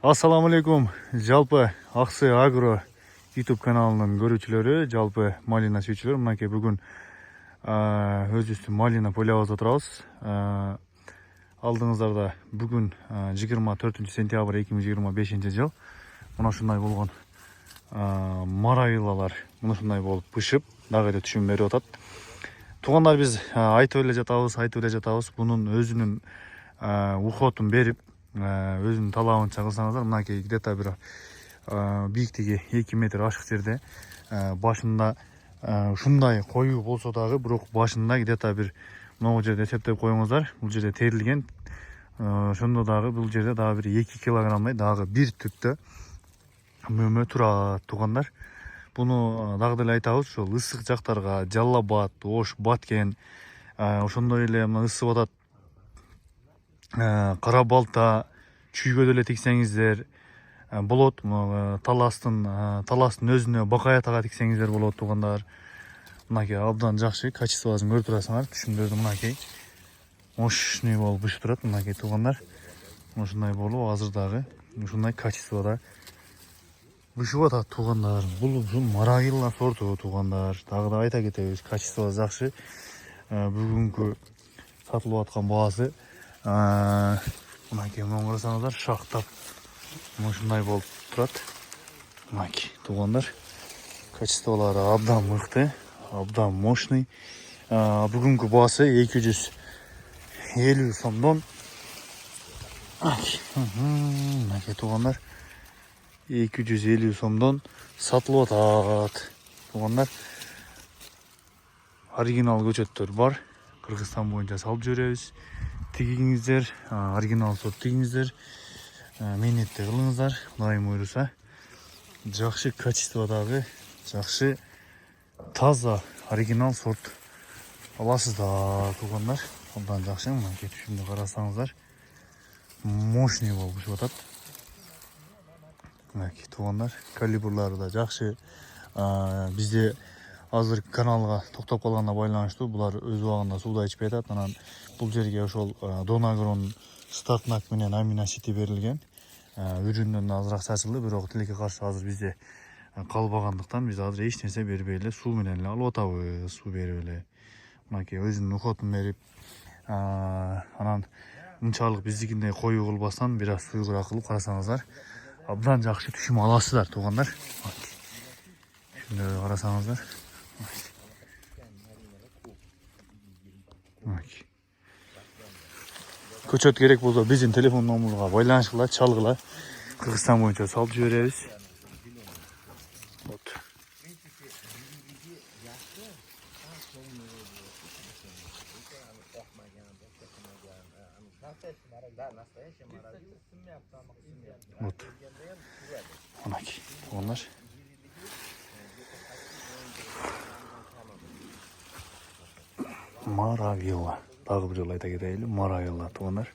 Assalamu alaikum. Жалпы Ақсы Агро YouTube каналының көрүүчүлөрү, жалпы малина сүйүүчүлөр. Мынакей бүгүн өзүбүздүн малина полябызда турабыз. Алдыңыздарда бүгүн 24 сентябрь 2025 жыл. Мына ушундай болгон марайлалар мына ушундай болуп бышып, дагы эле түшүм берип атат. Туугандар, биз айтып эле жатабыз. Бунун өзүнүн ухотун берип, өзүнүн талабынча кылсаңыздар, мынакей где-то бир бийиктиги 2 метр ашык жерде башында ушундай коюу болсо дагы, бирок башында где-то бир могу жерде эсептеп коюңуздар. Бул жерде терилген, ошондо дагы бул жерде дагы бир 2 килограммдай дагы бир түптө мөмө турат. Туугандар, буну дагы деле айтабыз, ушул ысык жактарга Жалал Абад, Ош, Баткен, ошондой эле мына ысып атат Кара Балта, Чүйгө деле тиксеңиздер болот. Таластын өзүнө Бакаятага тиксеңиздер болот. Туугандар, мынакей абдан жакшы, качествосын көрүп турасыңар. Түшүмдөрдү мынакей мощный болуп бышып турат. Мынакей туугандар, ушундай болуп азыр дагы ушундай качествода бышып атат. Туугандар, бул марайылла сорту. Туугандар, дагы да айта кетебиз, качествосы жакшы. Бүгүнкү сатылып аткан баасы мынакей мына карасаңыздар, шактап ушундай болуп турат. Мынакей туугандар, качестволору абдан мыкты, абдан мощный. Бүгүнкү баасы 250 сомдон. Мынакей туугандар, 250 сомдон сатылып атат. Туугандар, оригинал көчөттөр бар. Кыргызстан боюнча салып жиберебиз. Тигиңиздер, оригинал сорт тигиңиздер, мээнетти кылыңыздар. Кудайым буйруса, жакшы качестводагы, жакшы таза оригинал сорт аласыздар. Туугандар, абдан жакшы. Мынакей түшүмдү карасаңыздар, мощный болуп бышып атат. Мынакей туугандар, калибрлары да жакшы. Бизде азыр каналга токтоп калганына байланыштуу булар өз убагында сууда ичпей атат. Анан бул жерге ошол Донагронун стартнак менен аминосити берилген. Үрүндөн азыраак чачылды, бирок тилекке каршы азыр бизде калбагандыктан биз азыр эч нерсе бербей эле суу менен эле алып атабыз. Суу берип эле мынакей өзүнүн ухотун берип, анан мынчалык биздикиндей коюу кылбастан бир аз суйгураак кылып карасаңыздар, абдан жакшы түшүм аласыздар. Туугандар, түшүмдөрдү карасаңыздар, көчөт керек болсо биздин телефон номурга байланышкыла, чалгыла. Кыргызстан боюнча салып жиберебиз. Вот. Мынакей туугандар, Маравилла. Дагы бир жолу айта кетейли, Маравилла туугандар.